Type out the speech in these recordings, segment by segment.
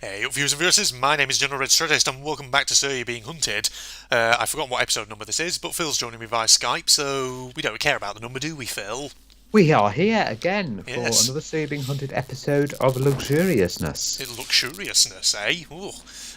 Hey, viewers and viewers, my name is General Red Strategist and welcome back to Sir You're Being Hunted. I've forgotten what episode number this is, but Phil's joining me via Skype, so we don't care about the number, do we, Phil? We are here again for Yes. another So You're Being Hunted episode of Luxuriousness. Luxuriousness, eh? Ooh.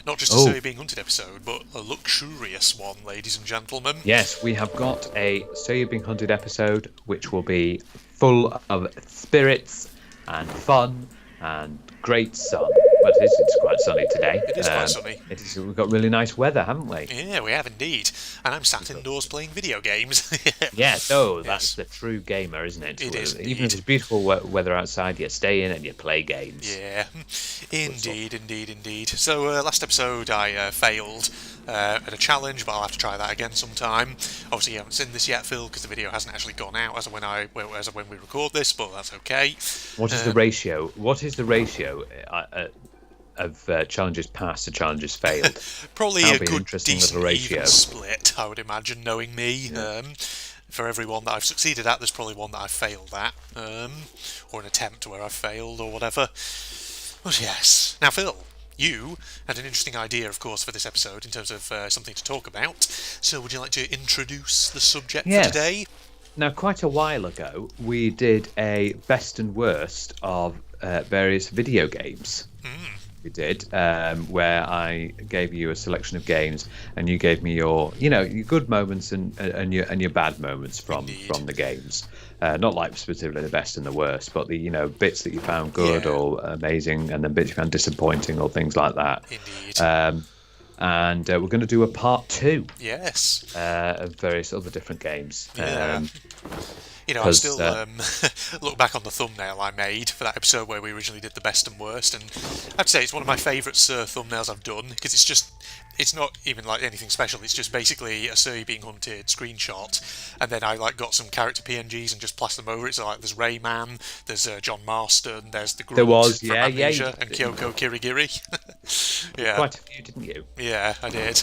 Not just a Sir Oh, You're Being Hunted episode, but a luxurious one, ladies and gentlemen. yes, we have got a So You're Being Hunted episode which will be full of spirits and fun and great sun. Well, it's quite sunny today. It is quite sunny. We've got really nice weather, haven't we? Yeah, we have indeed. And I'm sat indoors playing video games. Yes, that's the true gamer, isn't it? It is Even indeed. if it's beautiful weather outside, you stay in and you play games. Yeah, indeed. So last episode I failed at a challenge, but I'll have to try that again sometime. Obviously, you haven't seen this yet, Phil, because the video hasn't actually gone out as of when we record this, but that's okay. What is the ratio? What is the ratio of challenges passed to challenges failed? Probably That'll a be an good, interesting decent, little ratio. even split, I would imagine, knowing me. Yeah. For every one that I've succeeded at, there's probably one that I've failed at, or an attempt where I've failed, or whatever. But yes. Now, Phil, you had an interesting idea, of course, for this episode in terms of something to talk about. So would you like to introduce the subject Yes. for today? Now, quite a while ago, we did a best and worst of various video games. We did, where I gave you a selection of games, and you gave me your good moments and your bad moments from Indeed. the games. Not like specifically the best and the worst, but the bits that you found good Yeah. or amazing, and then bits you found disappointing or things like that. Indeed. And we're going to do a part two Yes. of various other different games. Yeah. I 'cause, still look back on the thumbnail I made for that episode where we originally did the best and worst, and I'd say it's one of my favourite Sir thumbnails I've done, because it's not even like anything special, it's just basically a Sir being hunted screenshot, and then I got some character PNGs and just plastered them over it, so there's Rayman, there's John Marston, there's the Grunt There was, from yeah, Amnesia, and Kyoko Kirigiri. Yeah, quite a few, didn't you? yeah, I did.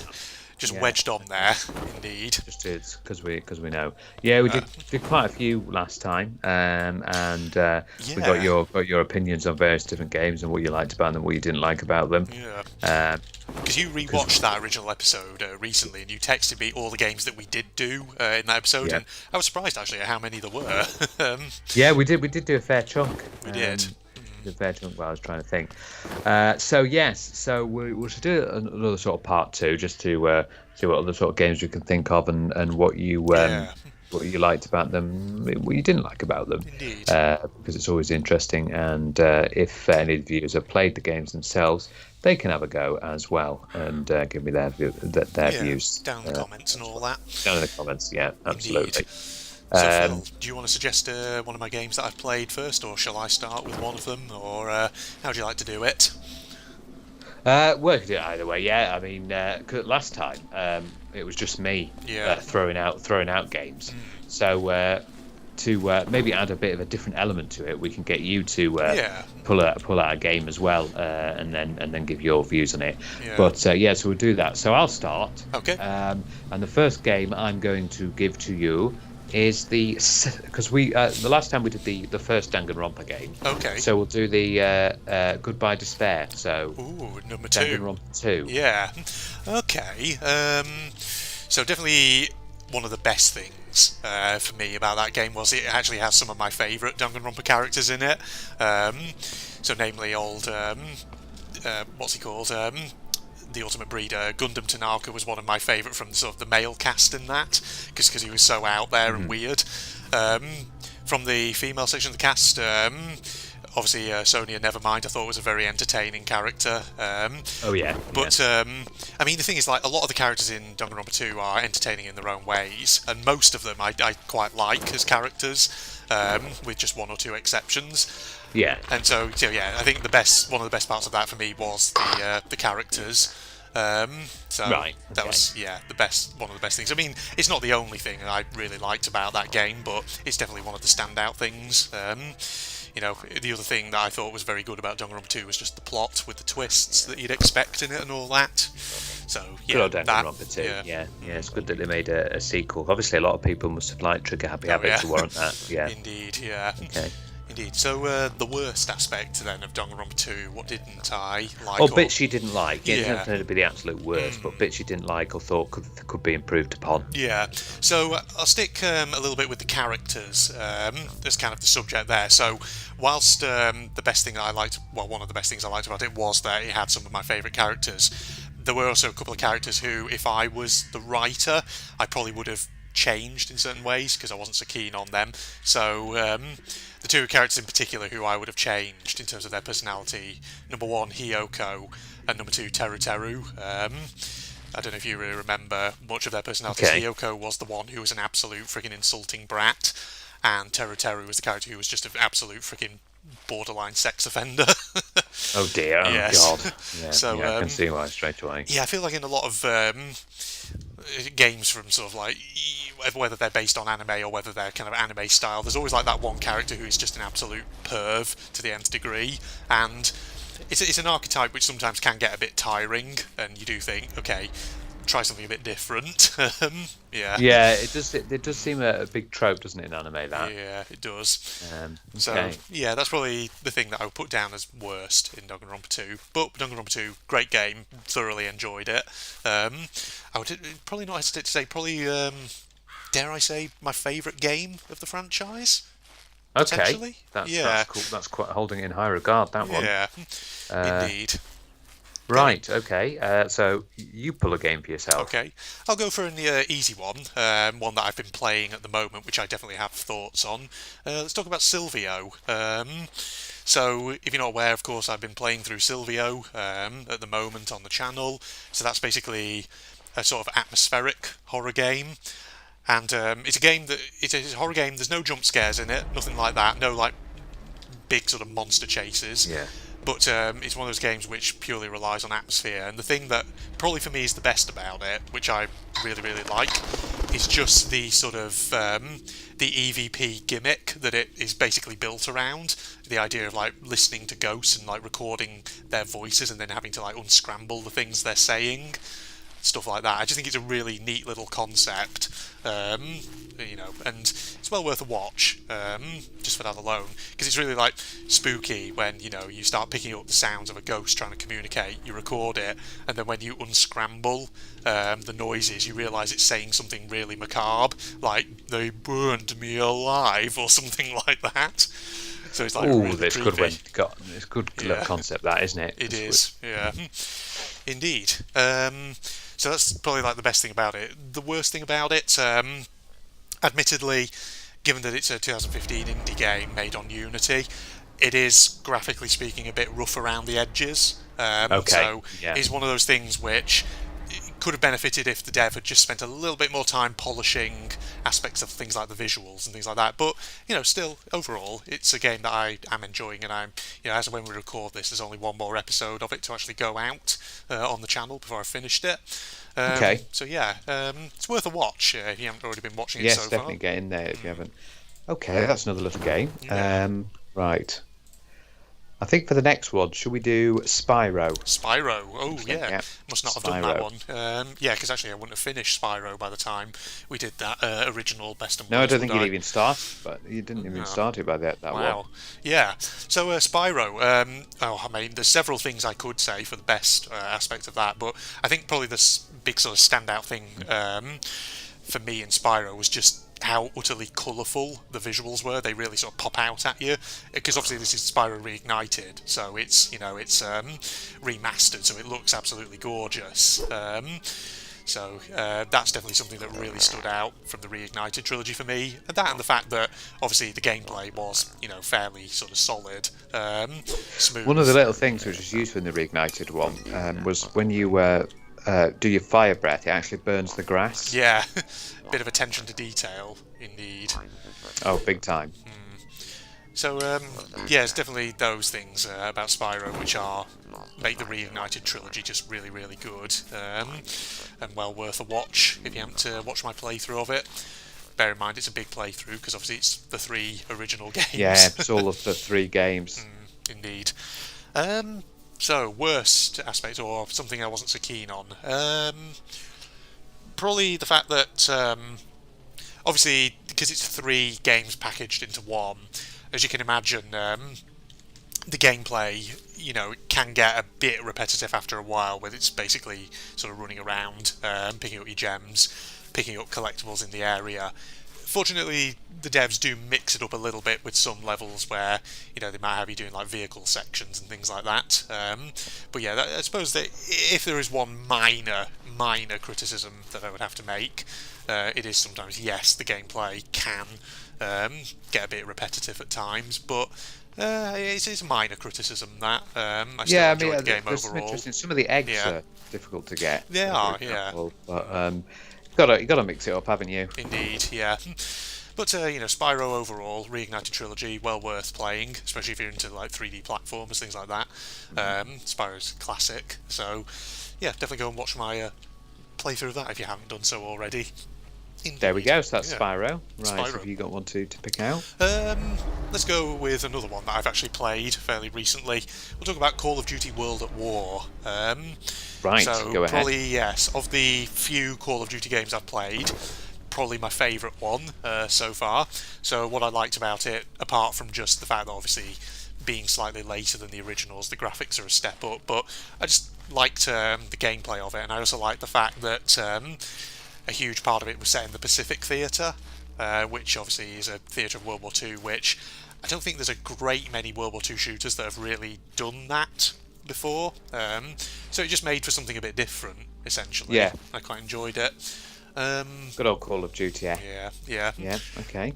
Just Yeah. wedged on there, indeed. Just is because we know. Yeah, we did quite a few last time, and we got your opinions on various different games and what you liked about them, what you didn't like about them. Yeah. Because you rewatched that original episode recently, and you texted me all the games that we did do in that episode, Yeah. and I was surprised actually at how many there were. Yeah, we did do a fair chunk. We did. A fair chunk. While I was trying to think. So we should do another sort of part two, just to see what other sort of games we can think of and what you Yeah. what you liked about them, what you didn't like about them. Indeed. Because it's always interesting, and if any of the viewers have played the games themselves, they can have a go as well and give me their views down in the comments and all that. down in the comments. Yeah, absolutely. Indeed. So, Phil, do you want to suggest one of my games that I've played first, or shall I start with one of them, or how do you like to do it? Well, you could do it either way. Yeah, I mean, 'cause last time it was just me Yeah. throwing out games. So to maybe add a bit of a different element to it, we can get you to Yeah. pull out a game as well, and then give your views on it. Yeah. But so we'll do that. So I'll start. Okay. And the first game I'm going to give to you is because the last time we did the first Danganronpa game. Okay. So we'll do the Goodbye Despair. So Ooh, number 2. Danganronpa 2. Yeah. Okay. So definitely one of the best things for me about that game was it actually has some of my favourite Danganronpa characters in it. So namely old what's he called? The Ultimate Breeder, Gundam Tanaka was one of my favourite from sort of the male cast in that, because he was so out there and weird. From the female section of the cast, obviously Sonia Nevermind I thought was a very entertaining character. Oh yeah. But I mean, the thing is, like, a lot of the characters in Danganronpa 2 are entertaining in their own ways, and most of them I quite like as characters, with just one or two exceptions. Yeah. And so yeah, I think one of the best parts of that for me was the characters. So Right, that okay. was one of the best things. I mean, it's not the only thing I really liked about that game, but it's definitely one of the standout things. The other thing that I thought was very good about Danganronpa 2 was just the plot with the twists that you'd expect in it and all that. So yeah, Good old that, Danganronpa 2. Yeah. It's good that they made a sequel. Obviously, a lot of people must have liked Trigger Happy Habit yeah. to warrant that. Yeah. Indeed, yeah. Okay. Indeed. So the worst aspect then of Danganronpa 2, what didn't I Or like? Or bits you didn't like. It doesn't yeah, have to be the absolute worst, but bits you didn't like or thought could be improved upon. yeah. So I'll stick a little bit with the characters. As kind of the subject there. So whilst the best thing I liked, well, one of the best things I liked about it was that it had some of my favourite characters. There were also a couple of characters who, if I was the writer, I probably would have changed in certain ways because I wasn't so keen on them. So the two characters in particular who I would have changed in terms of their personality: number one, Hiyoko, and number two, Teru Teru. I don't know if you really remember much of their personalities. Okay. Hiyoko was the one who was an absolute freaking insulting brat, and Teru Teru was the character who was just an absolute freaking borderline sex offender. Oh dear. Oh Yes. God. Yeah. So I can see why straight away. yeah, I feel like in a lot of games from sort of like whether they're based on anime or whether they're kind of anime style, there's always like that one character who is just an absolute perv to the nth degree, and it's an archetype which sometimes can get a bit tiring, and you do think, okay, try something a bit different. Yeah. Yeah, it does seem a big trope, doesn't it, in anime that? Yeah, it does. So Okay. yeah, that's probably the thing that I would put down as worst in Danganronpa 2. But Danganronpa 2, great game, thoroughly enjoyed it. I would probably not hesitate to say probably, dare I say, my favourite game of the franchise. Okay. Potentially. Yeah. That's cool. That's quite holding it in high regard, that one. Yeah. Indeed. Right, okay. So you pull a game for yourself. Okay, I'll go for an easy one, one that I've been playing at the moment, which I definitely have thoughts on. Let's talk about Silvio. So, if you're not aware, of course, I've been playing through Silvio at the moment on the channel. So that's basically a sort of atmospheric horror game. And it's a game that it's a horror game. There's no jump scares in it, nothing like that. No like big sort of monster chases. Yeah. But it's one of those games which purely relies on atmosphere. And the thing that probably for me is the best about it, which I really, really like, is just the sort of the EVP gimmick that it is basically built around. The idea of like listening to ghosts and like recording their voices and then having to like unscramble the things they're saying. Stuff like that. I just think it's a really neat little concept, and it's well worth a watch, just for that alone, because it's really like spooky when you start picking up the sounds of a ghost trying to communicate. You record it, and then when you unscramble the noises, you realise it's saying something really macabre, like "they burned me alive" or something like that. So it's like really that's creepy. good when it's good little concept, that, isn't it? It is, yeah. Indeed. So that's probably like the best thing about it. The worst thing about it, admittedly, given that it's a 2015 indie game made on Unity, it is, graphically speaking, a bit rough around the edges. Okay. So Yeah. it's one of those things which could have benefited if the dev had just spent a little bit more time polishing aspects of things like the visuals and things like that. But still, overall, it's a game that I am enjoying, and I'm, as when we record this, there's only one more episode of it to actually go out on the channel before I finished it. Okay. So yeah, it's worth a watch if you haven't already been watching it Yes, so definitely far. get in there if you haven't. Okay, that's another little game. Yeah. Right. I think for the next one, should we do Spyro? Spyro. Oh yeah. Yeah. Must not have done that Spyro. one. Yeah, because actually I wouldn't have finished Spyro by the time we did that original Best and Worst. No, I don't think would you'd I? even start, but you didn't even start it by that Wow. one. Yeah. So Spyro. I mean, there's several things I could say for the best aspect of that, but I think probably the big sort of standout thing for me in Spyro was just how utterly colourful the visuals were. They really sort of pop out at you, because obviously this is Spyro Reignited, so it's remastered, so it looks absolutely gorgeous. So that's definitely something that really stood out from the Reignited trilogy for me. And that, and the fact that obviously the gameplay was, fairly sort of solid, smooth. One of the little things which was useful in the Reignited one was when you do your fire breath, it actually burns the grass. Yeah, bit of attention to detail, indeed. Oh, big time. So yeah, it's definitely those things about Spyro which make the Reignited trilogy just really, really good, and well worth a watch if you haven't watched my playthrough of it. Bear in mind it's a big playthrough because obviously it's the 3 original games. Yeah, it's all of the 3 games. Indeed. So worst aspect, or something I wasn't so keen on. Probably the fact that obviously because it's 3 games packaged into one. as you can imagine, the gameplay, can get a bit repetitive after a while, where it's basically sort of running around, picking up your gems, picking up collectibles in the area. Fortunately, the devs do mix it up a little bit with some levels where they might have you doing like vehicle sections and things like that. But yeah, I suppose that if there is one minor criticism that I would have to make, it is sometimes, yes, the gameplay can get a bit repetitive at times, but it's a minor criticism that I still enjoyed the game there's some overall. interesting. Some of the eggs Yeah. are difficult to get. They for are, example, but you gotta mix it up, haven't you? Indeed, yeah. But Spyro overall, Reignited Trilogy, well worth playing, especially if you're into like 3D platformers, things like that. Spyro's a classic, so yeah, definitely go and watch my playthrough of that if you haven't done so already. Indeed. There we go. So that's Yeah. Spyro. Right. Spyro. Have you got one to pick out? Let's go with another one that I've actually played fairly recently. We'll talk about Call of Duty World at War. Right, So go ahead. probably, yes, of the few Call of Duty games I've played, probably my favourite one so far. So what I liked about it, apart from just the fact that obviously being slightly later than the originals, the graphics are a step up, but I just liked the gameplay of it, and I also liked the fact that a huge part of it was set in the Pacific Theatre, which obviously is a theatre of World War II, which I don't think there's a great many World War II shooters that have really done that before. So it just made for something a bit different, essentially. Yeah. I quite enjoyed it. Good old Call of Duty. Yeah. Yeah. Okay.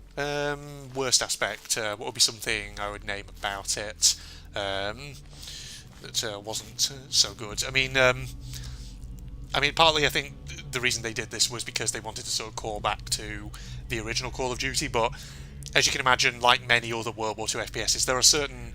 Worst aspect, what would be something I would name about it that wasn't so good? I mean, partly I think the reason they did this was because they wanted to sort of call back to the original Call of Duty, but as you can imagine, like many other World War II FPSs, there are certain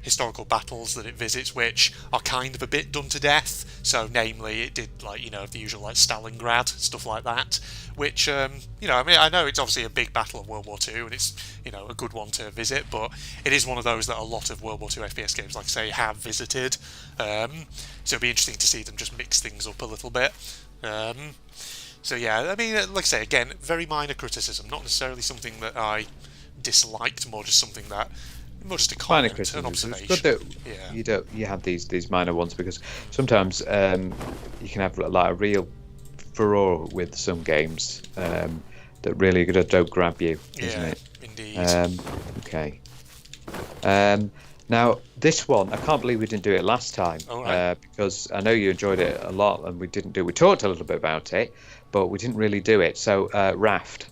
historical battles that it visits which are kind of a bit done to death. So namely, it did the usual like Stalingrad, stuff like that, which I know it's obviously a big battle of World War II and it's a good one to visit, but it is one of those that a lot of World War II FPS games, like I say, have visited. So it'd be interesting to see them just mix things up a little bit. So yeah, like I say, again, very minor criticism, not necessarily something that I disliked, more just a comment, Minor an criticism. observation. It's good that you have these minor ones, because sometimes you can have like a real furore with some games that really don't grab you, isn't it? Indeed. Okay. Now this one, I can't believe we didn't do it last time, because I know you enjoyed it a lot, and we talked a little bit about it, but we didn't really do it. So Raft.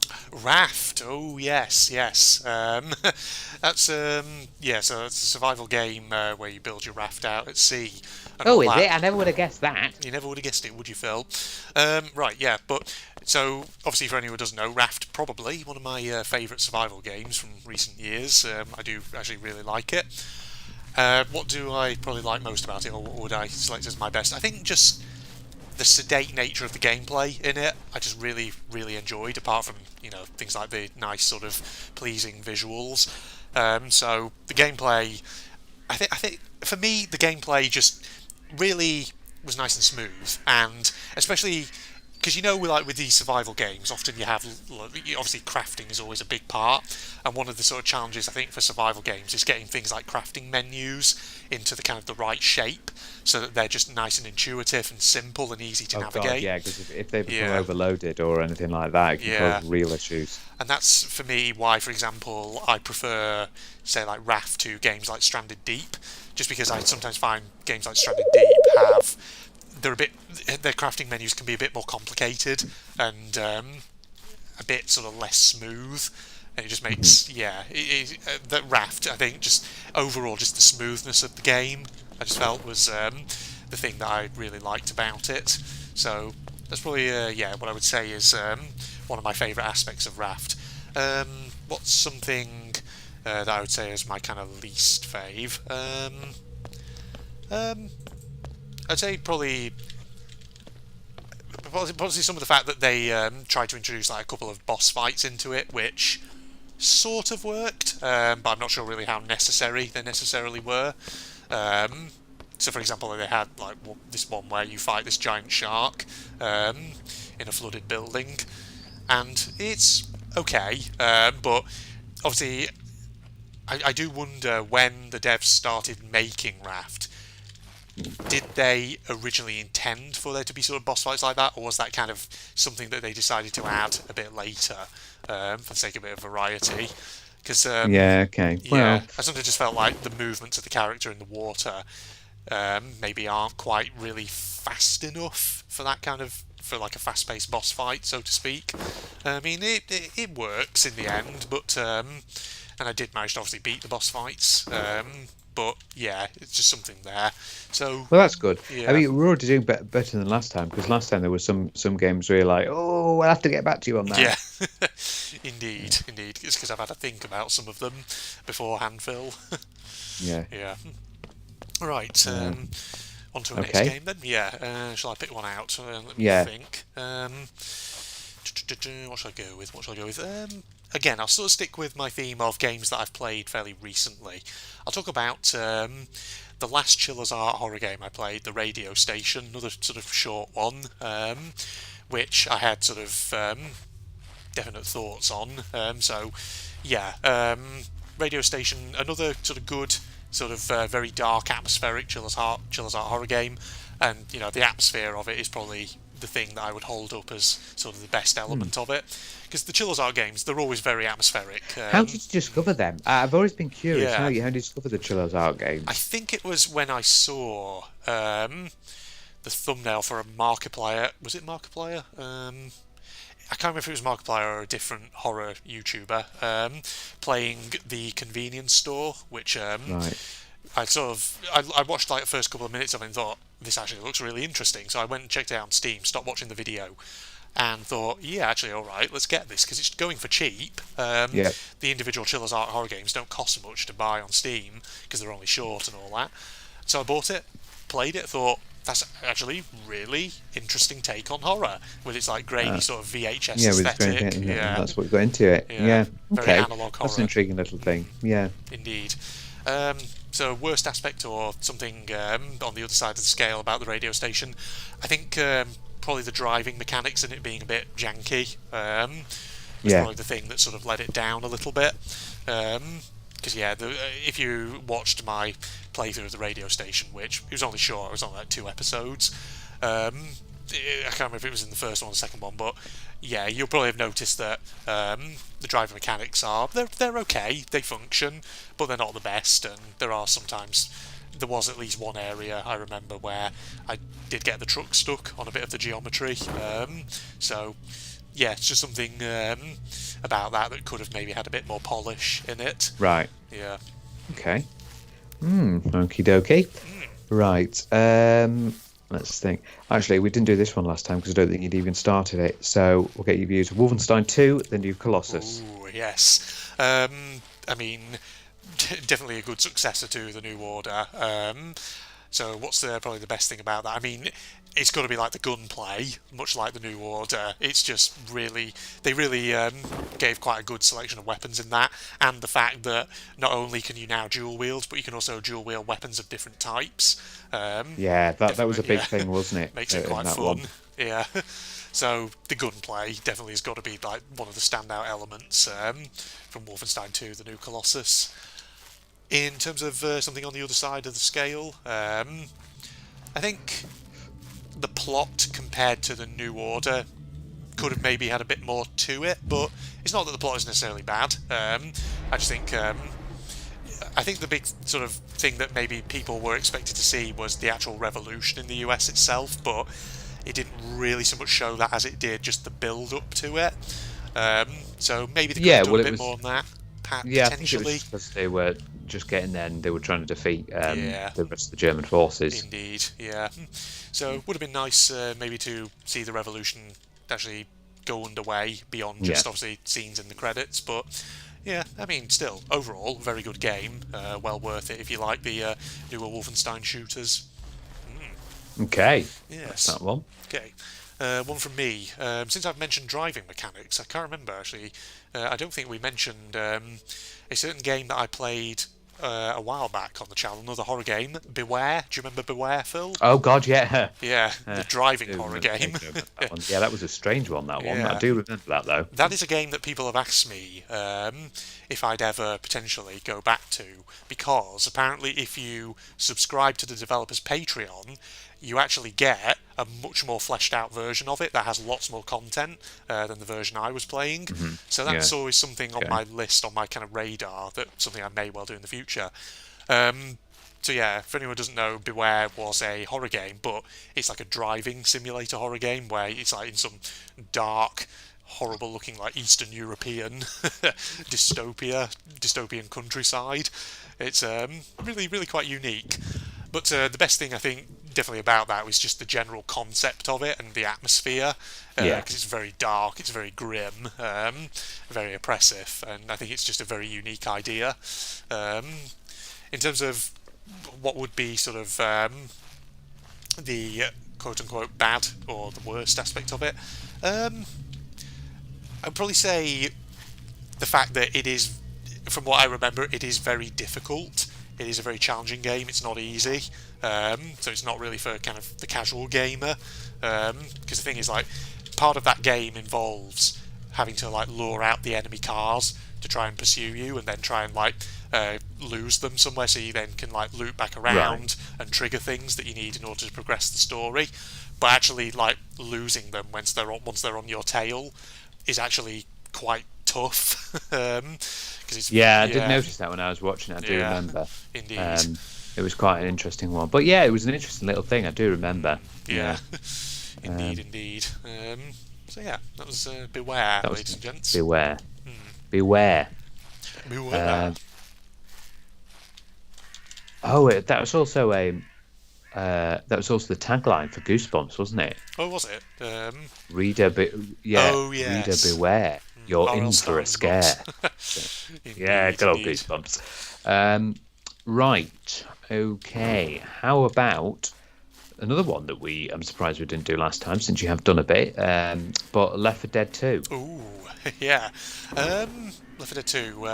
Oh yes. That's so it's a survival game where you build your raft out at sea. Oh, is it? I never would have guessed that. You never would have guessed it, would you, Phil? Right, yeah, but so obviously for anyone who doesn't know, Raft, probably one of my favourite survival games from recent years. I do actually really like it. What do I probably like most about it, or what would I select as my best? I think just the sedate nature of the gameplay in it, I just really, really enjoyed, apart from, things like the nice sort of pleasing visuals. So the gameplay, I think for me, the gameplay just really was nice and smooth, and especially because with these survival games, often you have, obviously crafting is always a big part, and one of the sort of challenges I think for survival games is getting things like crafting menus into the kind of the right shape, so that they're just nice and intuitive and simple and easy to navigate. God, yeah, because if they become overloaded or anything like that, it can cause real issues. And that's for me why, for example, I prefer, say, like Raft to games like Stranded Deep, just because I sometimes find games like Stranded Deep their crafting menus can be a bit more complicated and a bit sort of less smooth, and it just makes that Raft, I think, just overall just the smoothness of the game, I just felt was the thing that I really liked about it. So that's probably what I would say is one of my favourite aspects of Raft. What's something that I would say is my kind of least fave? I'd say probably some of the fact that they tried to introduce like a couple of boss fights into it, which sort of worked, but I'm not sure really how necessary they necessarily were. So, for example, they had like this one where you fight this giant shark in a flooded building, and it's okay, but obviously I do wonder when the devs started making Raft, did they originally intend for there to be sort of boss fights like that, or was that kind of something that they decided to add a bit later for the sake of a bit of variety? Because Yeah. Okay. yeah, Well. I sometimes just felt like the movements of the character in the water maybe aren't quite really fast enough for that kind of for like a fast-paced boss fight, so to speak. I mean, it works in the end, but and I did manage to obviously beat the boss fights. But yeah, it's just something there. So Well, that's good. I yeah, mean, we're already doing better than last time because last time there was some games where you're like, oh, I'll have to get back to you on yeah, that. indeed, indeed. It's because I've had to think about some of them beforehand, Phil. Yeah. Yeah. Right. Uh, On to the next okay. game then. Yeah. Shall I pick one out? Let me Yeah. think. What shall I go with? What shall I go with? Again, I'll sort of stick with my theme of games that I've played fairly recently. I'll talk about the last Chiller's Art horror game I played, the Radio Station, another sort of short one, which I had sort of definite thoughts on. Yeah, Radio Station, another sort of good, sort of very dark, atmospheric Chiller's Art horror game, and the atmosphere of it is probably the thing that I would hold up as sort of the best Hmm. element of it. Because the Chiller's Art games, they're always very atmospheric. How did you discover them? I've always been curious. Yeah, How did you discover the Chillows Out I games? think it was when I saw the thumbnail for a Markiplier. Was it Markiplier? I can't remember if it was Markiplier or a different horror YouTuber playing the convenience store, which Right. I watched like the first couple of minutes of it and thought this actually looks really interesting. So I went and checked it out on Steam, stopped watching the video, and thought, yeah, actually, all right, let's get this because it's going for cheap. Yeah. The individual Chiller's Art horror games don't cost much to buy on Steam because they're only short and all that. So I bought it, played it, thought that's actually really interesting take on horror with its like grainy Uh, sort of VHS yeah, with Strange aesthetic. Game, and Yeah, that's what got into it. yeah, Yeah. very Okay. analog That's an horror. intriguing little thing. Yeah. Indeed. Um, so worst aspect or something on the other side of the scale about the radio station, I think probably the driving mechanics and it being a bit janky was Yeah. probably the thing that sort of let it down a little bit. Because yeah, if you watched my playthrough of the radio station, which it was only short, it was only like 2 episodes. I can't remember if it was in the first one or the second one, but yeah, you'll probably have noticed that the driver mechanics they're okay, they function, but they're not the best, and there was at least one area I remember where I did get the truck stuck on a bit of the geometry. So yeah, it's just something about that could have maybe had a bit more polish in it. Right. Yeah. Okay. Okie dokie. Right. Let's think. Actually, we didn't do this one last time because I don't think you'd even started it. So we'll get your views. Wolfenstein 2, the new Colossus. Ooh, yes. I mean, definitely a good successor to the New Order. So what's probably the best thing about that? I mean, it's got to be like the gunplay, much like the New Order. It's just they really gave quite a good selection of weapons in that, and the fact that not only can you now dual wield, but you can also dual wield weapons of different types. Yeah, that was a big Yeah, thing, wasn't it? makes it In quite that fun. one. Yeah. So the gunplay definitely has got to be like one of the standout elements from Wolfenstein 2: The New Colossus. In terms of something on the other side of the scale, I think the plot compared to the New Order could have maybe had a bit more to it, but it's not that the plot is necessarily bad. I just think I think the big sort of thing that maybe people were expected to see was the actual revolution in the US itself, but it didn't really so much show that as it did just the build up to it. So maybe they could have Yeah, done well, a it bit was. more on that, Yeah, I think it was potentially. just because they were just getting there and they were trying to defeat Yeah, the rest of the German forces. indeed. Yeah. So it would have been nice maybe to see the revolution actually go underway beyond Yeah. just obviously scenes in the credits, but yeah, I mean, still, overall, very good game. Well worth it if you like the newer Wolfenstein shooters. Okay, that's Yes. that one. Okay. One from me. Since I've mentioned driving mechanics, I can't remember actually. I don't think we mentioned a certain game that I played a while back on the channel, another horror game, Beware. Do you remember Beware, Phil? Oh God, yeah. Yeah, the driving Do horror remember game. taking over that one. Yeah, that was a strange one. That one. I Yeah. do remember that though. That is a game that people have asked me if I'd ever potentially go back to, because apparently if you subscribe to the developer's Patreon, you actually get a much more fleshed out version of it that has lots more content than the version I was playing. So that's Yeah. always something on Okay. my list, on my kind of radar, that something I may well do in the future. Um, so yeah, if anyone doesn't know, Beware was a horror game, but it's like a driving simulator horror game where it's like in some dark, horrible looking like Eastern European dystopian countryside. It's really, really quite unique. But the best thing I think definitely about that was just the general concept of it and the atmosphere, Yeah. because it's very dark, it's very grim, very oppressive, and I think it's just a very unique idea. Um, in terms of what would be sort of the quote unquote bad or the worst aspect of it, I'd probably say the fact that it is, from what I remember, it is very difficult. It is a very challenging game. It's not easy, so it's not really for kind of the casual gamer. Because the thing is, like, part of that game involves having to like lure out the enemy cars to try and pursue you, and then try and like lose them somewhere, so you then can like loop back around and trigger things that you need in order to progress the story. But actually, like losing them once they're on your tail is actually quite tough. 'Cause it's Yeah, I did notice that when I was watching it. I do remember. Indeed. It was quite an interesting one. But yeah, it was an interesting little thing. I do remember. Yeah. Indeed. So yeah, that was Beware, That was ladies and gents. Beware. Beware. Beware. That was also the tagline for Goosebumps, wasn't it? Oh, was it? Reader, Oh, yes. reader beware. You're in R.L. for a Starnes scare. books. Yeah, Indeed, good old indeed. Goosebumps. Right. Okay. How about another one that I'm surprised we didn't do last time, since you have done a bit. But Left 4 Dead 2. Ooh, yeah. Left 4 Dead 2.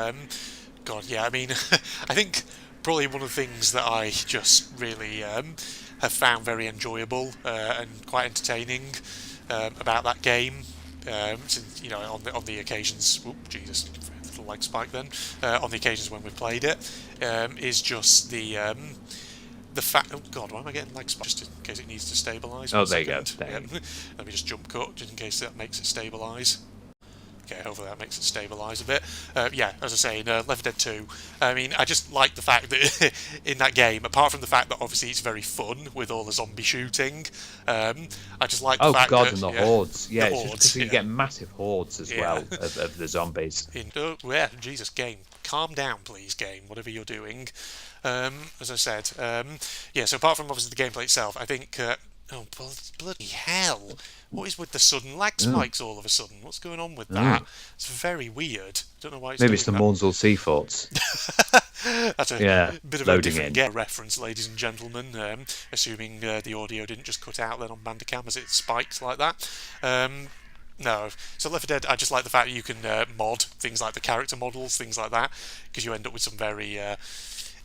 God, yeah. I mean, I think probably one of the things that I just really have found very enjoyable and quite entertaining about that game, since on the occasions. Oh, Jesus, little leg spike then. On the occasions when we've played it, is just the fact. Oh God, why am I getting leg spike? Just in case it needs to stabilise. Oh, there you go. Let me just jump cut, just in case that makes it stabilise. Okay, hopefully that makes it stabilise a bit. Yeah, as I say, in Left 4 Dead 2, I mean, I just like the fact that in that game, apart from the fact that obviously it's very fun with all the zombie shooting, I just like the fact God, that... and the hordes. Yeah, the it's hordes, just because you get massive hordes as well of the zombies. Yeah, Jesus, game. Calm down, please, game, whatever you're doing. As I said, yeah, so apart from obviously the gameplay itself, I think... oh, bloody hell. What is with the sudden lag spikes all of a sudden? What's going on with that? It's very weird. Don't know why it's Maybe it's the doing that. Monzel Sea Forts. That's a bit of a loading different in. get reference, ladies and gentlemen. Assuming the audio didn't just cut out then on Bandicam as it spiked like that. No. So Left 4 Dead, I just like the fact that you can mod things like the character models, things like that, because you end up with some very...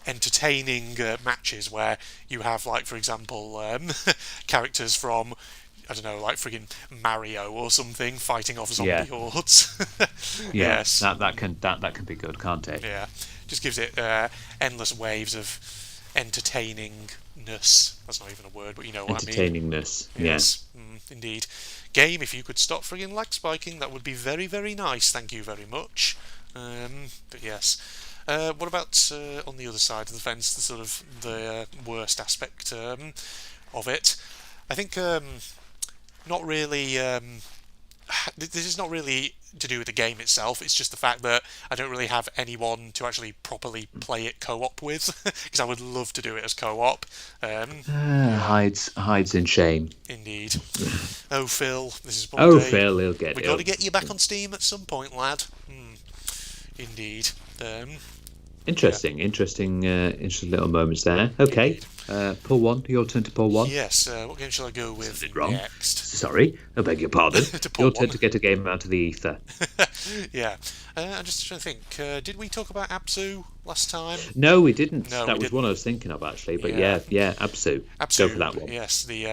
entertaining matches where you have, like, for example, characters from, I don't know, like friggin' Mario or something fighting off zombie hordes. Yeah, Yes. that can be good, can't it? Yeah, just gives it endless waves of entertainingness. That's not even a word, but you know what I mean. Entertainingness. Yes, indeed. Game, if you could stop friggin' lag spiking, that would be very, very nice. Thank you very much. But yes. What about on the other side of the fence, the sort of the worst aspect of it? I think not really. This is not really to do with the game itself. It's just the fact that I don't really have anyone to actually properly play it co-op with, because I would love to do it as co-op. Hides in shame. Indeed. Oh, Phil, this is one Oh, day. Phil, he'll get We it. got to get you back on Steam at some point, lad. Indeed. Interesting little moments there. Okay, Indeed. pull one. Your turn to pull one. Yes, what game shall I go with Said it wrong. next? Sorry, I beg your pardon. To pull Your turn one. to get a game out of the ether. Yeah. I'm just trying to think. Did we talk about Absu last time? No, we didn't. No, That we was one didn't. I was thinking of actually. But Yeah. yeah, Absu. Go for that Absu, one. yes, the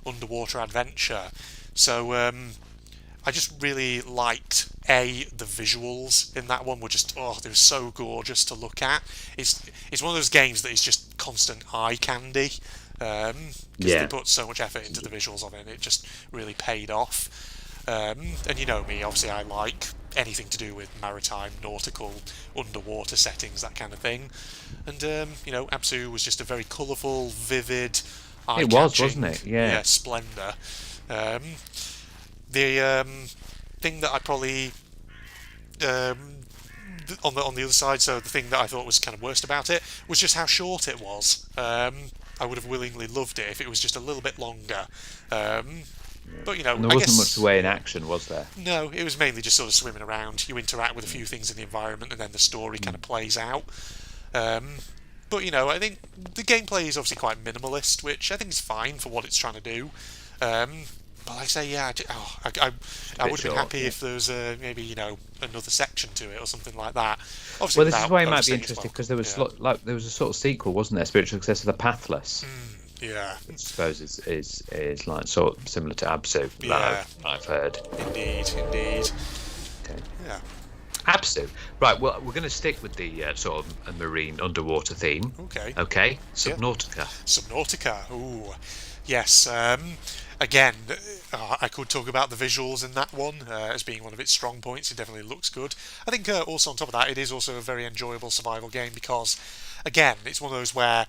underwater adventure. So I just really liked the visuals in that one were just they were so gorgeous to look at. It's one of those games that is just constant eye candy because they Yeah, put so much effort into the visuals of it, and it just really paid off. And you know me, obviously I like anything to do with maritime, nautical, underwater settings, that kind of thing. And Absu was just a very colourful, vivid, it was, eye-catching, wasn't it? Yeah. splendour. Um, the thing that I probably on the other side, so the thing that I thought was kind of worst about it was just how short it was. I would have willingly loved it if it was just a little bit longer. But And there I wasn't much guess the way in action, was there? no, it was mainly just sort of swimming around. You interact with a few things in the environment, and then the story kind of plays out. Um, but I think the gameplay is obviously quite minimalist, which I think is fine for what it's trying to do. But like I say, yeah, I would have been short, happy yeah. if there was maybe another section to it or something like that. Obviously, Well, this is without why it might be overstaying its interesting because welcome. there was there was a sort of sequel, wasn't there? Spiritual successor of the Pathless. Yeah, I suppose is like sort of similar to Absu. yeah, I've heard. indeed, indeed. Okay. Yeah. Absu. Right. Well, we're going to stick with the sort of a marine underwater theme. Okay. Okay. Subnautica. Subnautica. Ooh, yes. Again, I could talk about the visuals in that one as being one of its strong points. It definitely looks good. I think also on top of that, it is also a very enjoyable survival game because, again, it's one of those where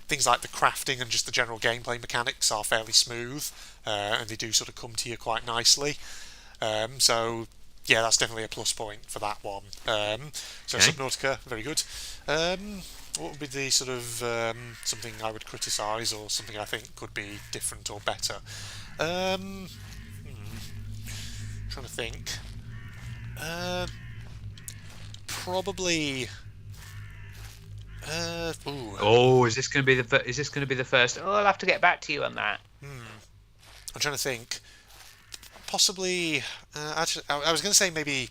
things like the crafting and just the general gameplay mechanics are fairly smooth, and they do sort of come to you quite nicely. So yeah, that's definitely a plus point for that one. So Okay. Subnautica, very good. What would be the sort of something I would criticise or something I think could be different or better? Um, Trying to think. Uh, Probably. Ooh, Oh, is this going to be is this going to be the first? Oh, I'll have to get back to you on that. I'm trying to think. Possibly. Actually, I was going to say maybe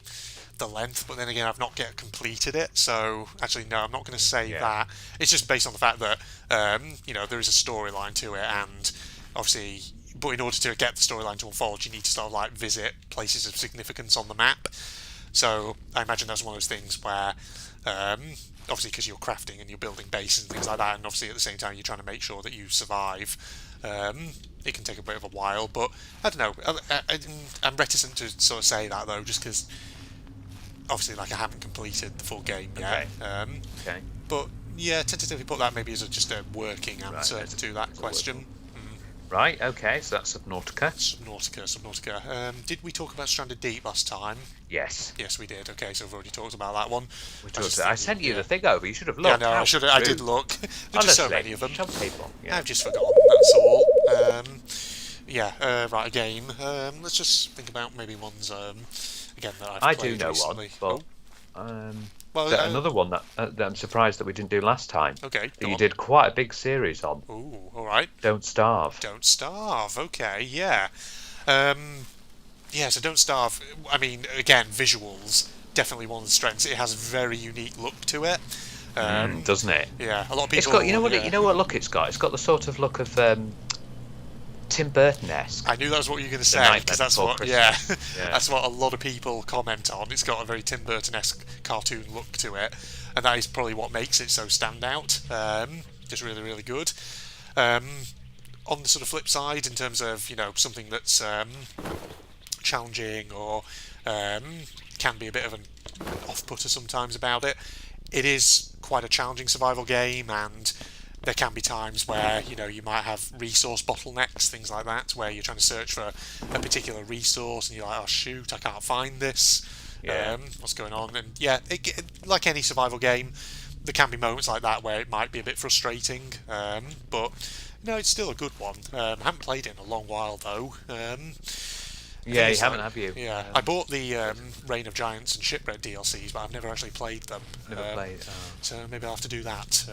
the length, but then again, I've not yet completed it. So actually, no, I'm not going to say Yeah. that. It's just based on the fact that there is a storyline to it, and obviously, but in order to get the storyline to unfold, you need to sort of like visit places of significance on the map. So I imagine that's one of those things where, obviously, because you're crafting and you're building bases and things like that, and obviously at the same time you're trying to make sure that you survive. It can take a bit of a while, but I don't know. I'm reticent to sort of say that though, just because obviously, like I haven't completed the full game yet. Okay. Okay. But yeah, tentatively put that maybe as just a working answer Right, to that question. Right. Okay. So that's Subnautica. Subnautica. Did we talk about Stranded Deep last time? Yes. Yes, we did. Okay, so we've already talked about that one. We I was talked just I thinking, sent you yeah. the thing over. You should have Yeah, looked. no, I How should. I did rude. look. There's just so Honestly, many of them. some people. Yeah. I've just forgotten. That's all. Right, a game. Let's just think about maybe ones again that I've I played do know recently. one, but Well, another one that I'm surprised that we didn't do last time. okay. That Go you on. did quite a big series on. Ooh, all right. Don't Starve. Don't Starve. Okay, yeah. So Don't Starve. I mean, again, visuals definitely one of the strengths. It has a very unique look to it. Doesn't it? Yeah, a lot of people. It's got yeah. you know what look it's got. It's got the sort of look of Tim Burton-esque. I knew that was what you were going to say Nightmare because that's Before what, Christmas. Yeah. that's what a lot of people comment on. It's got a very Tim Burton-esque cartoon look to it, and that is probably what makes it so stand out. Just really, really good. On the sort of flip side, in terms of something that's challenging or can be a bit of an off-putter sometimes about it, it is quite a challenging survival game, and there can be times where you might have resource bottlenecks, things like that, where you're trying to search for a particular resource and you're like, oh shoot, I can't find this. Yeah. What's going on? And yeah, like any survival game, there can be moments like that where it might be a bit frustrating, but no, it's still a good one. I haven't played it in a long while though. Yeah, you it's haven't, like, have you? yeah, I bought the Reign of Giants and Shipwreck DLCs, but I've never actually played them. Never played. Oh. So maybe I'll have to do that.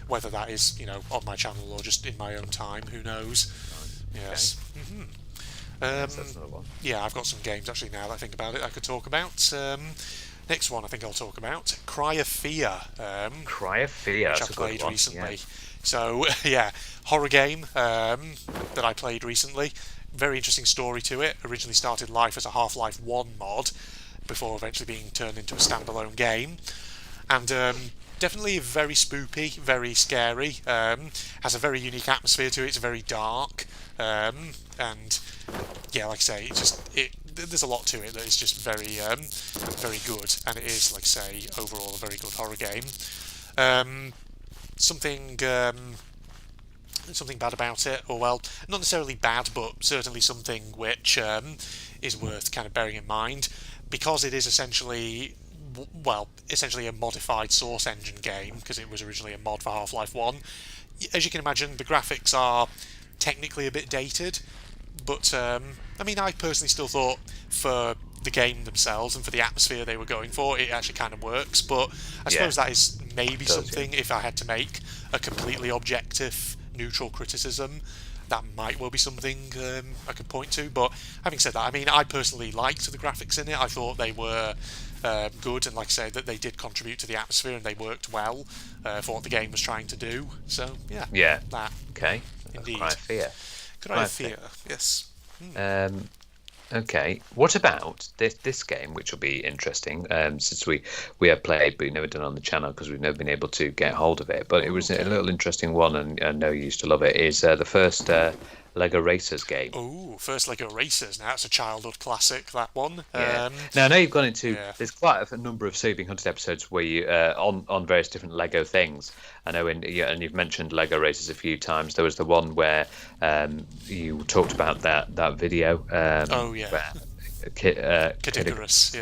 Whether that is, on my channel or just in my own time, who knows? Right. Yes. Okay. Yes, that's another one. Yeah, I've got some games actually now that I think about it I could talk about. Next one I think I'll talk about, Cry of Fear. Cry of Fear, which I that's a good played one. recently. Yeah. So yeah, horror game that I played recently. Very interesting story to it. Originally started life as a Half-Life 1 mod before eventually being turned into a standalone game. And definitely very spoopy, very scary. Has a very unique atmosphere to it. It's very dark. And yeah, like I say, there's a lot to it that is just very very good, and it is, like I say, overall a very good horror game. Something bad about it, or well, not necessarily bad, but certainly something which is worth kind of bearing in mind, because it is essentially a modified Source Engine game, because it was originally a mod for Half-Life 1. As you can imagine, the graphics are technically a bit dated, but I mean, I personally still thought for the game themselves and for the atmosphere they were going for, it actually kind of works. But I suppose that is maybe something, if I had to make a completely objective, neutral criticism, that might well be something I could point to. But having said that, I mean, I personally liked the graphics in it. I thought they were good, and like I say, that they did contribute to the atmosphere and they worked well for what the game was trying to do. So yeah, that. Okay. Indeed. Cry of Fear. Cry of Fear. Yes. Okay. What about this game, which will be interesting, since we have played, but we've never done it on the channel because we've never been able to get hold of it. But it was a little interesting one, and I know you used to love it. Is the first Lego Racers game? Oh, first Lego Racers. Now that's a childhood classic. That one. Yeah. Now I know you've gone into. Yeah. There's quite a number of Saving Hunted episodes where you on various different Lego things. I know, and you've mentioned Lego Racers a few times. There was the one where you talked about that video. Oh yeah. Where, Cadigarus,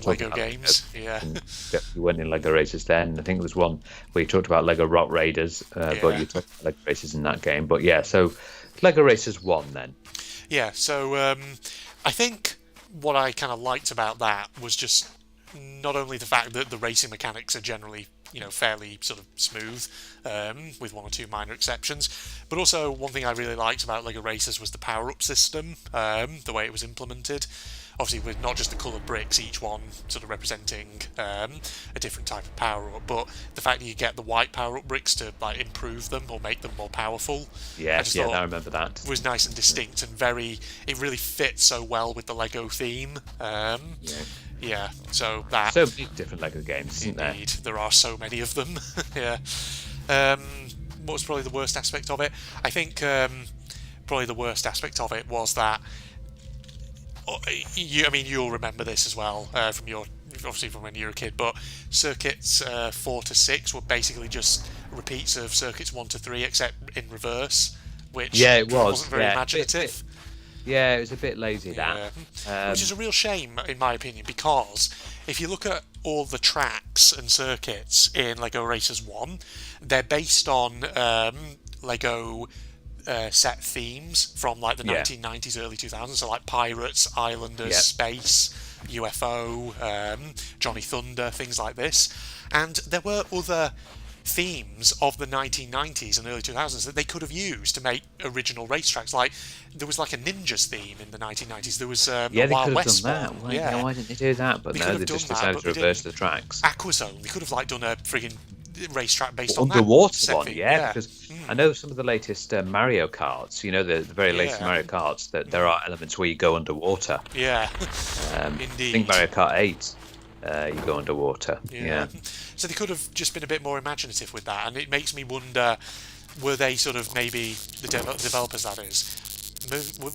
Lego games, You went in Lego Racers then. I think there was one where you talked about Lego Rock Raiders, but you talked about Lego Racers in that game. But yeah, so Lego Racers 1 then. Yeah, so I think what I kind of liked about that was just not only the fact that the racing mechanics are generally, fairly sort of smooth, with one or two minor exceptions, but also one thing I really liked about Lego Racers was the power-up system, the way it was implemented. Obviously, with not just the coloured bricks, each one sort of representing a different type of power-up, but the fact that you get the white power-up bricks to like improve them or make them more powerful. I remember that. Was nice and distinct and it really fits so well with the Lego theme. Yeah, so that. So many different Lego games, isn't there? Indeed, there are so many of them. Yeah. What was probably the worst aspect of it? I think probably the worst aspect of it was that. You'll remember this as well from when you were a kid, but circuits 4 to 6 were basically just repeats of circuits 1 to 3, except in reverse, which wasn't very imaginative. It was a bit lazy, that. Which is a real shame, in my opinion, because if you look at all the tracks and circuits in Lego Racers 1, they're based on Lego set themes from like the 1990s, early 2000s, so like Pirates, Islanders, Space, UFO, Johnny Thunder, things like this. And there were other themes of the 1990s and early 2000s that they could have used to make original racetracks. Like there was like a Ninjas theme in the 1990s. There was a Wild West one. Why didn't they do that? But no, they just decided to reverse the tracks. Aquazone. They could have like done a friggin' racetrack based on underwater that one, because I know some of the latest Mario Karts, the very latest Mario Karts, that there are elements where you go underwater. Indeed. I think Mario Kart 8 you go underwater. So they could have just been a bit more imaginative with that, and it makes me wonder, were they sort of, maybe the developers, that is,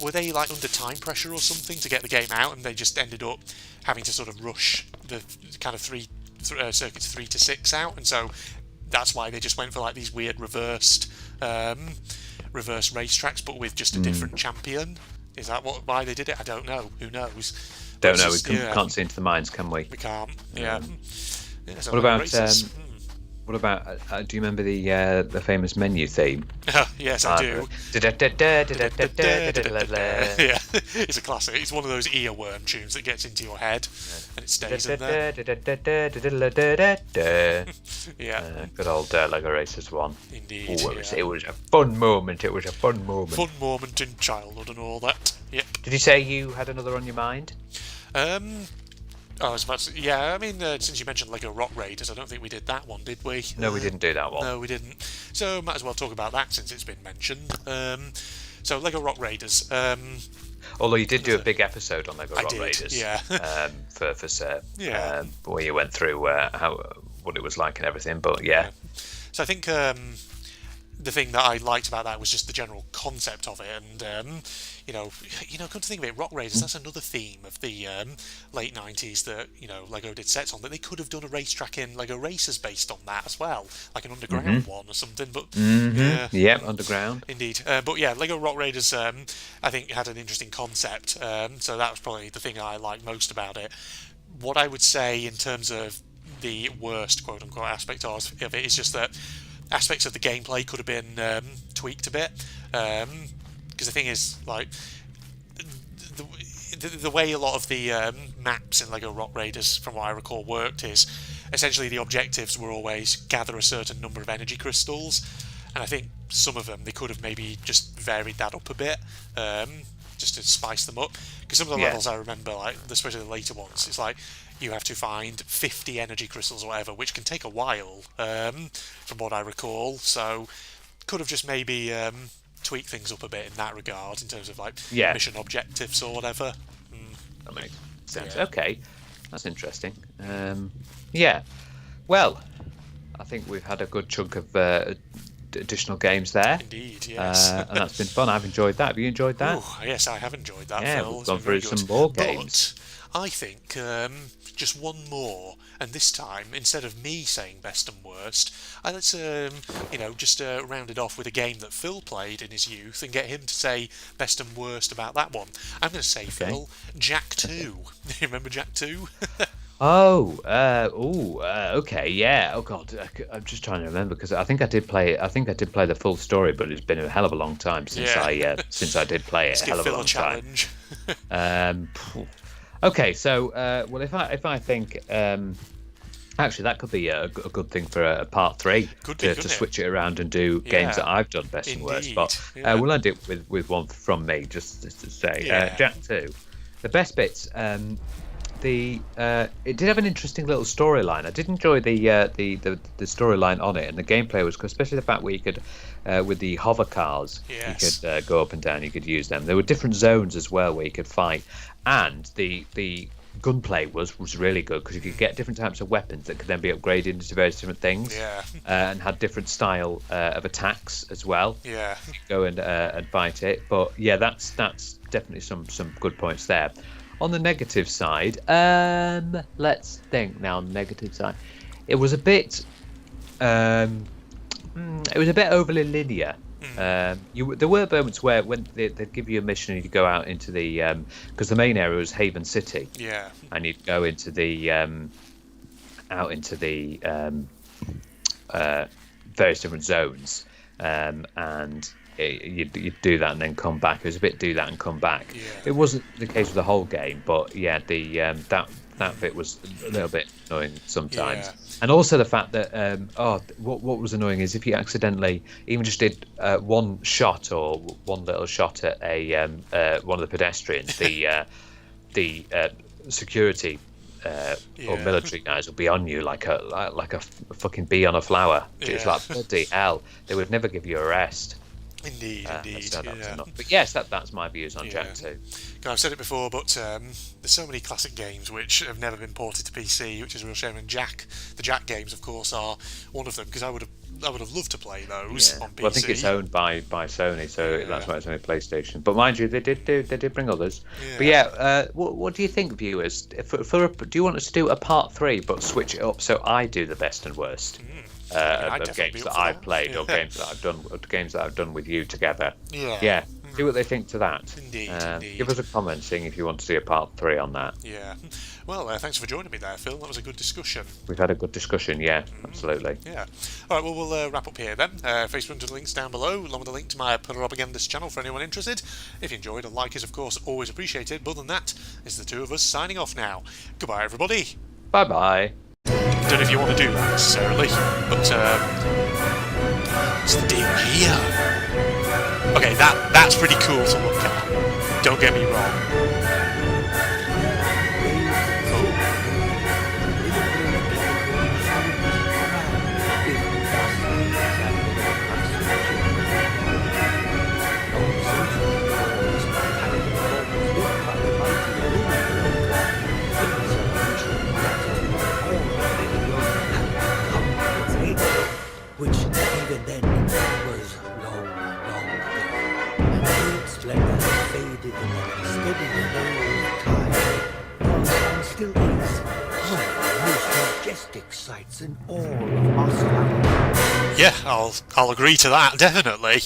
were they like under time pressure or something to get the game out, and they just ended up having to sort of rush the kind of circuits 3 to 6 out, and so that's why they just went for like these weird reverse racetracks, but with just a different champion. Is that why they did it? I don't know. Who knows? Don't know. We can't see into the minds, can we? We can't. Yeah. What about What about? Do you remember the famous menu theme? Yes, I do. Yeah, it's a classic. It's one of those earworm tunes that gets into your head and it stays in there. Yeah, Good old Lego Racers 1. indeed. Oh, Yeah. it was a fun moment. It was a fun moment. Fun moment in childhood and all that. Yep. Did you say you had another on your mind? I was about to, yeah, I mean, since you mentioned Lego Rock Raiders, I don't think we did that one, did we? No, we didn't do that one. No, we didn't. So might as well talk about that since it's been mentioned. So Lego Rock Raiders. Although you did do a big episode on Lego Rock Raiders, yeah. for Sir, Yeah. where you went through what it was like and everything. But yeah. So I think the thing that I liked about that was just the general concept of it, and come to think of it, Rock Raiders, that's another theme of the late 90s that Lego did sets on, that they could have done a racetrack in Lego Racers based on that as well, like an underground one or something. But Yep, underground. Indeed. But yeah, Lego Rock Raiders, I think, had an interesting concept. So that was probably the thing I liked most about it. What I would say in terms of the worst quote unquote aspect of it is just that aspects of the gameplay could have been tweaked a bit. Because the thing is, like, the way a lot of the maps in Lego Rock Raiders, from what I recall, worked is essentially the objectives were always gather a certain number of energy crystals, and I think some of them they could have maybe just varied that up a bit, just to spice them up. Because some of the levels I remember, like especially the later ones, it's like you have to find 50 energy crystals or whatever, which can take a while, from what I recall. So could have just maybe tweak things up a bit in that regard in terms of like mission objectives or whatever. That makes sense. Yeah. Okay, that's interesting. Yeah, well, I think we've had a good chunk of additional games there. Indeed, yes. And that's been fun. I've enjoyed that. Have you enjoyed that? Ooh, yes, I have enjoyed that. Yeah, Phil. we've It's gone been very through some good. more games. But I think just one more, and this time instead of me saying best and worst, let's just round it off with a game that Phil played in his youth and get him to say best and worst about that one. I'm going to say, Phil, Jack 2. You remember Jack 2? Okay, yeah. Oh God, I'm just trying to remember because I think I did play. I think I did play the full story, but it's been a hell of a long time since I did play it. Let's A hell give of a Phil long a challenge. time. Okay, so well, if I think actually that could be a good thing for a part 3 to switch it around and do games that I've done best and worst. But we'll end it with one from me just to say Jack 2. The best bits. It did have an interesting little storyline. I did enjoy the storyline on it, and the gameplay was good, especially the fact where you could, with the hover cars, you could go up and down. You could use them. There were different zones as well where you could fight, and the gunplay was really good because you could get different types of weapons that could then be upgraded into various different things, and had different style of attacks as well. Yeah, you could go and fight it. But yeah, that's definitely some good points there. On the negative side, let's think now. On the negative side, it was a bit overly linear. There were moments where when they'd give you a mission and you'd go out into the because the main area was Haven City, and you'd go into the out into the various different zones, and you'd do that and then come back. It was a bit do that and come back. It wasn't the case with the whole game, but yeah, that bit was a little bit annoying sometimes. And also the fact that what was annoying is if you accidentally even just did one shot or one little shot at a one of the pedestrians, the security or military guys will be on you like a fucking bee on a flower. It's like bloody hell, they would never give you a rest. Indeed. But yes, that's my views on Jack 2. I've said it before, but there's so many classic games which have never been ported to PC, which is a real shame. And the Jack games, of course, are one of them because I would have loved to play those on PC. Well, I think it's owned by Sony, so that's why it's only PlayStation. But mind you, they did bring others. But what do you think, viewers? Do you want us to do a part 3 but switch it up so I do the best and worst? Of games that I've played or games that I've done with you together. See what they think to that. Indeed, indeed. Give us a comment saying if you want to see a part 3 on that. Yeah. Well, thanks for joining me there, Phil. That was a good discussion. We've had a good discussion, yeah, absolutely. Yeah. All right, well, we'll wrap up here then. Facebook to the links down below, along with a link to my propagandist channel for anyone interested. If you enjoyed, a like is, of course, always appreciated. But other than that, it's the two of us signing off now. Goodbye, everybody. Bye-bye. Don't know if you want to do that necessarily, but what's the deal here? Okay, that's pretty cool to look at. Don't get me wrong. Which even then was long, long ago. And its splendor faded in that steady flow of time, and still is one of the most majestic sights in all of Moscow. Yeah, I'll agree to that, definitely.